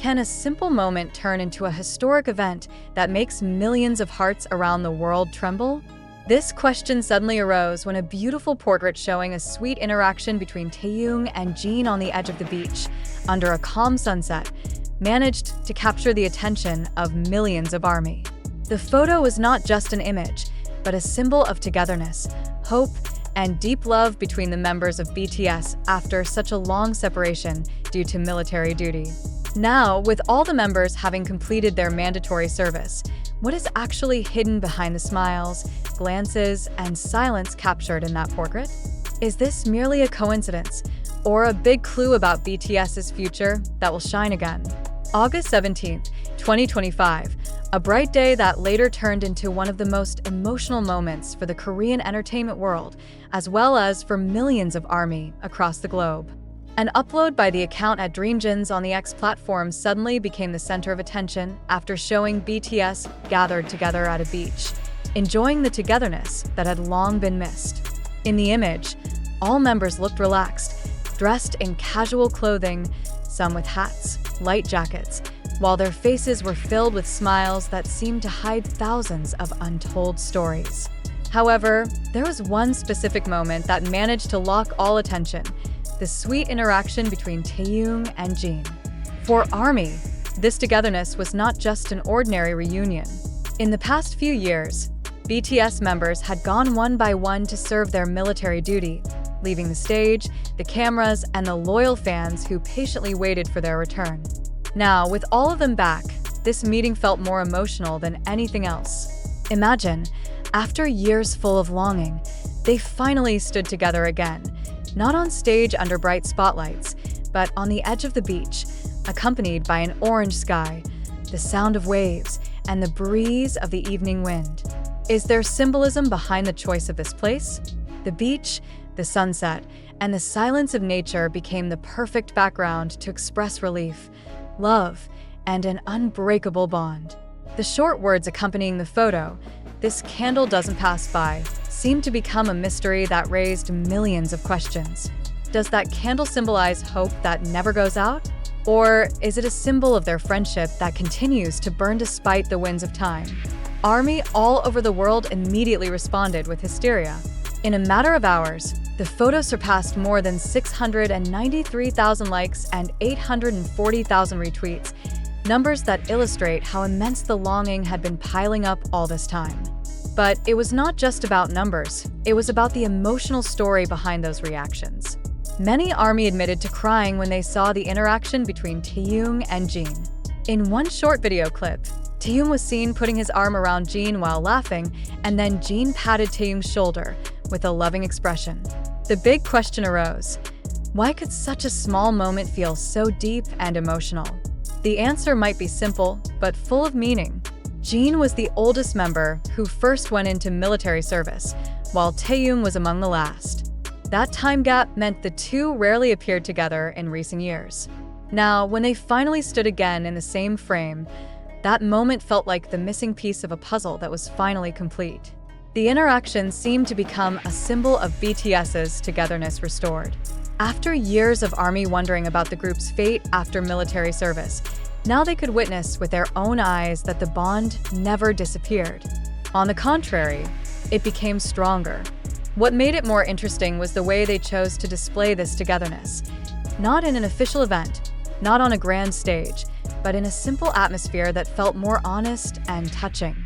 can a simple moment turn into a historic event that makes millions of hearts around the world tremble? This question suddenly arose when a beautiful portrait showing a sweet interaction between Taehyung and Jin on the edge of the beach, under a calm sunset, managed to capture the attention of millions of ARMY. The photo was not just an image, but a symbol of togetherness, hope, and deep love between the members of BTS after such a long separation due to military duty. Now, with all the members having completed their mandatory service, what is actually hidden behind the smiles, glances, and silence captured in that portrait? Is this merely a coincidence, or a big clue about BTS's future that will shine again? August 17, 2025, a bright day that later turned into one of the most emotional moments for the Korean entertainment world, as well as for millions of ARMY across the globe. An upload by the account at DreamJins on the X platform suddenly became the center of attention after showing BTS gathered together at a beach, enjoying the togetherness that had long been missed. In the image, all members looked relaxed, dressed in casual clothing, some with hats, light jackets, while their faces were filled with smiles that seemed to hide thousands of untold stories. However, there was one specific moment that managed to lock all attention: the sweet interaction between Taehyung and Jin. For ARMY, this togetherness was not just an ordinary reunion. In the past few years, BTS members had gone one by one to serve their military duty, leaving the stage, the cameras, and the loyal fans who patiently waited for their return. Now, with all of them back, this meeting felt more emotional than anything else. Imagine, after years full of longing, they finally stood together again, not on stage under bright spotlights, but on the edge of the beach, accompanied by an orange sky, the sound of waves, and the breeze of the evening wind. Is there symbolism behind the choice of this place? The beach, the sunset, and the silence of nature became the perfect background to express relief, love, and an unbreakable bond. The short words accompanying the photo, "This candle doesn't pass by," seemed to become a mystery that raised millions of questions. Does that candle symbolize hope that never goes out? Or is it a symbol of their friendship that continues to burn despite the winds of time? ARMY all over the world immediately responded with hysteria. In a matter of hours, the photo surpassed more than 693,000 likes and 840,000 retweets, numbers that illustrate how immense the longing had been piling up all this time. But it was not just about numbers, it was about the emotional story behind those reactions. Many ARMY admitted to crying when they saw the interaction between Taehyung and Jin. In one short video clip, Taehyung was seen putting his arm around Jin while laughing, and then Jin patted Taehyung's shoulder with a loving expression. The big question arose: why could such a small moment feel so deep and emotional? The answer might be simple, but full of meaning. Jin was the oldest member who first went into military service, while Taehyung was among the last. That time gap meant the two rarely appeared together in recent years. Now, when they finally stood again in the same frame, that moment felt like the missing piece of a puzzle that was finally complete. The interaction seemed to become a symbol of BTS's togetherness restored. After years of ARMY wondering about the group's fate after military service, now they could witness with their own eyes that the bond never disappeared. On the contrary, it became stronger. What made it more interesting was the way they chose to display this togetherness. Not in an official event, not on a grand stage, but in a simple atmosphere that felt more honest and touching.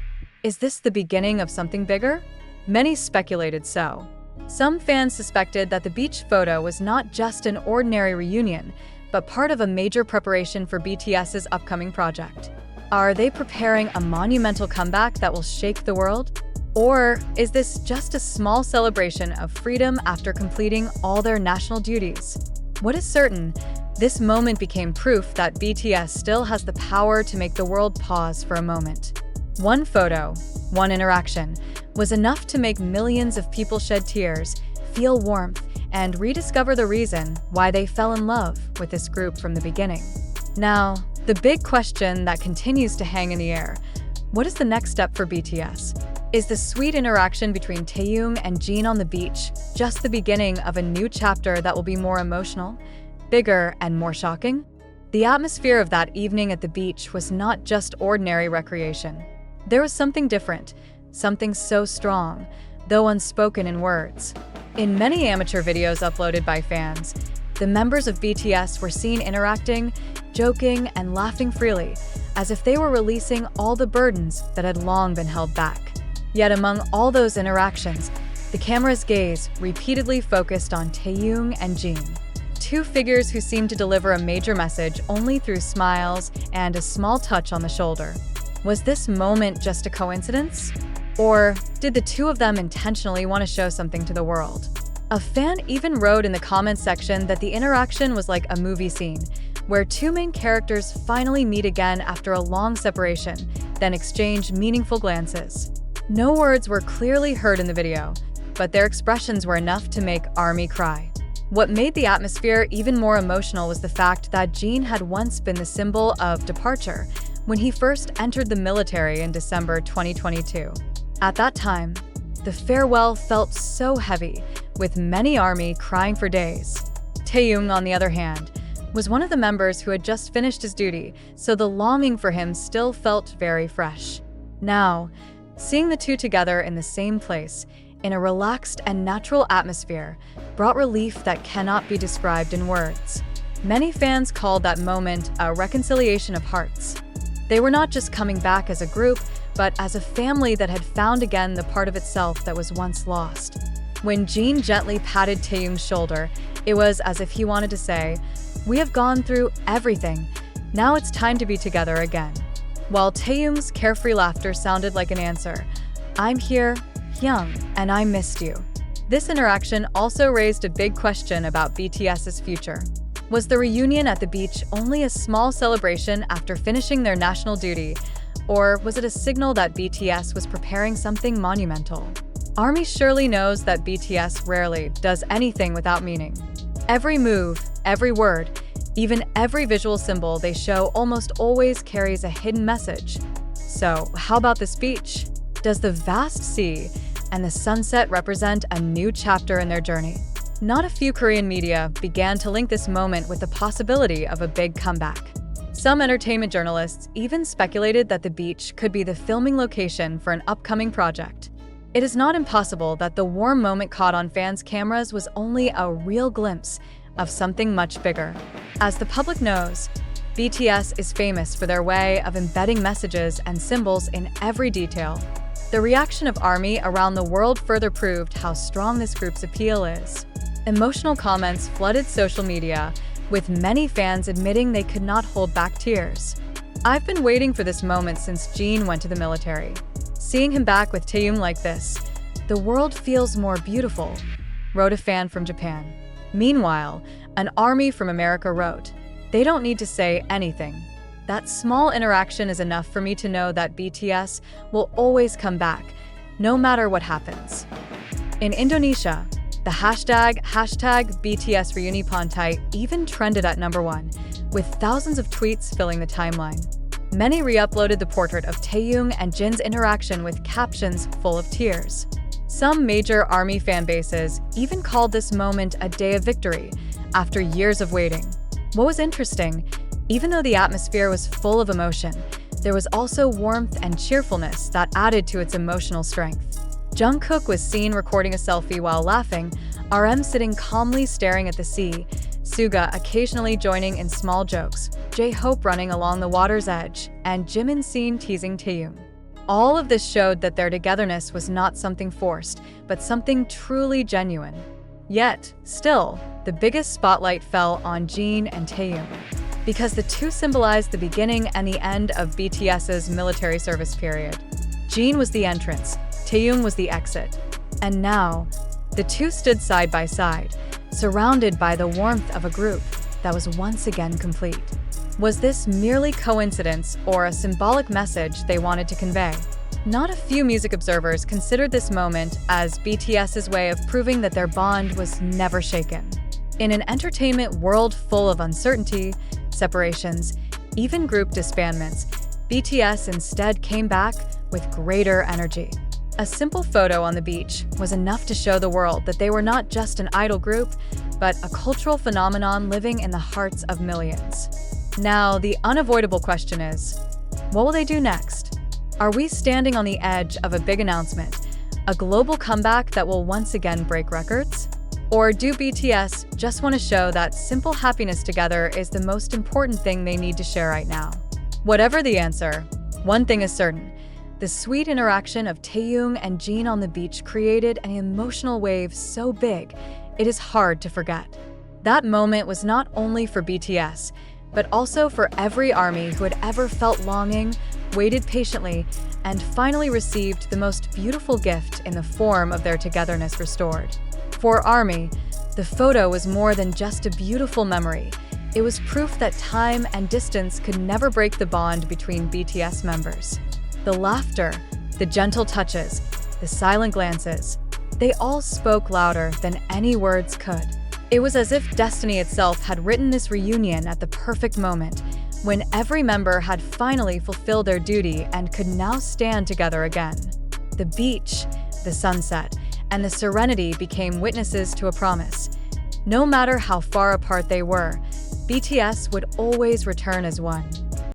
Is this the beginning of something bigger? Many speculated so. Some fans suspected that the beach photo was not just an ordinary reunion, but part of a major preparation for BTS's upcoming project. Are they preparing a monumental comeback that will shake the world? Or is this just a small celebration of freedom after completing all their national duties? What is certain, this moment became proof that BTS still has the power to make the world pause for a moment. One photo, one interaction, was enough to make millions of people shed tears, feel warmth, and rediscover the reason why they fell in love with this group from the beginning. Now, the big question that continues to hang in the air: what is the next step for BTS? Is the sweet interaction between Taehyung and Jin on the beach just the beginning of a new chapter that will be more emotional, bigger, and more shocking? The atmosphere of that evening at the beach was not just ordinary recreation. There was something different, something so strong, though unspoken in words. In many amateur videos uploaded by fans, the members of BTS were seen interacting, joking, and laughing freely, as if they were releasing all the burdens that had long been held back. Yet among all those interactions, the camera's gaze repeatedly focused on Taehyung and Jin, two figures who seemed to deliver a major message only through smiles and a small touch on the shoulder. Was this moment just a coincidence? Or did the two of them intentionally want to show something to the world? A fan even wrote in the comments section that the interaction was like a movie scene, where two main characters finally meet again after a long separation, then exchange meaningful glances. No words were clearly heard in the video, but their expressions were enough to make ARMY cry. What made the atmosphere even more emotional was the fact that Jin had once been the symbol of departure when he first entered the military in December 2022. At that time, the farewell felt so heavy, with many ARMY crying for days. Taehyung, on the other hand, was one of the members who had just finished his duty, so the longing for him still felt very fresh. Now, seeing the two together in the same place, in a relaxed and natural atmosphere, brought relief that cannot be described in words. Many fans called that moment a reconciliation of hearts. They were not just coming back as a group, but as a family that had found again the part of itself that was once lost. When Jin gently patted Taehyung's shoulder, it was as if he wanted to say, "We have gone through everything. Now it's time to be together again." While Taehyung's carefree laughter sounded like an answer, "I'm here, Hyung, and I missed you." This interaction also raised a big question about BTS's future. Was the reunion at the beach only a small celebration after finishing their national duty, or was it a signal that BTS was preparing something monumental? ARMY surely knows that BTS rarely does anything without meaning. Every move, every word, even every visual symbol they show almost always carries a hidden message. So, how about this beach? Does the vast sea and the sunset represent a new chapter in their journey? Not a few Korean media began to link this moment with the possibility of a big comeback. Some entertainment journalists even speculated that the beach could be the filming location for an upcoming project. It is not impossible that the warm moment caught on fans' cameras was only a real glimpse of something much bigger. As the public knows, BTS is famous for their way of embedding messages and symbols in every detail. The reaction of ARMY around the world further proved how strong this group's appeal is. Emotional comments flooded social media, with many fans admitting they could not hold back tears. "I've been waiting for this moment since Jin went to the military. Seeing him back with Taehyung like this, the world feels more beautiful," wrote a fan from Japan. Meanwhile, an ARMY from America wrote, "They don't need to say anything. That small interaction is enough for me to know that BTS will always come back, no matter what happens." In Indonesia, the hashtag BTS Reunipantai even trended at #1, with thousands of tweets filling the timeline. Many re-uploaded the portrait of Taehyung and Jin's interaction with captions full of tears. Some major ARMY fan bases even called this moment a day of victory after years of waiting. What was interesting, even though the atmosphere was full of emotion, there was also warmth and cheerfulness that added to its emotional strength. Jungkook was seen recording a selfie while laughing, RM sitting calmly staring at the sea, Suga occasionally joining in small jokes, J-Hope running along the water's edge, and Jimin seen teasing Taehyung. All of this showed that their togetherness was not something forced, but something truly genuine. Yet, still, the biggest spotlight fell on Jin and Taehyung, because the two symbolized the beginning and the end of BTS's military service period. Jin was the entrance, Taehyung was the exit. And now, the two stood side by side, surrounded by the warmth of a group that was once again complete. Was this merely coincidence or a symbolic message they wanted to convey? Not a few music observers considered this moment as BTS's way of proving that their bond was never shaken. In an entertainment world full of uncertainty, separations, even group disbandments, BTS instead came back with greater energy. A simple photo on the beach was enough to show the world that they were not just an idol group, but a cultural phenomenon living in the hearts of millions. Now, the unavoidable question is, what will they do next? Are we standing on the edge of a big announcement, a global comeback that will once again break records? Or do BTS just want to show that simple happiness together is the most important thing they need to share right now? Whatever the answer, one thing is certain. The sweet interaction of Taehyung and Jin on the beach created an emotional wave so big, it is hard to forget. That moment was not only for BTS, but also for every ARMY who had ever felt longing, waited patiently, and finally received the most beautiful gift in the form of their togetherness restored. For ARMY, the photo was more than just a beautiful memory. It was proof that time and distance could never break the bond between BTS members. The laughter, the gentle touches, the silent glances, they all spoke louder than any words could. It was as if destiny itself had written this reunion at the perfect moment, when every member had finally fulfilled their duty and could now stand together again. The beach, the sunset, and the serenity became witnesses to a promise. No matter how far apart they were, BTS would always return as one.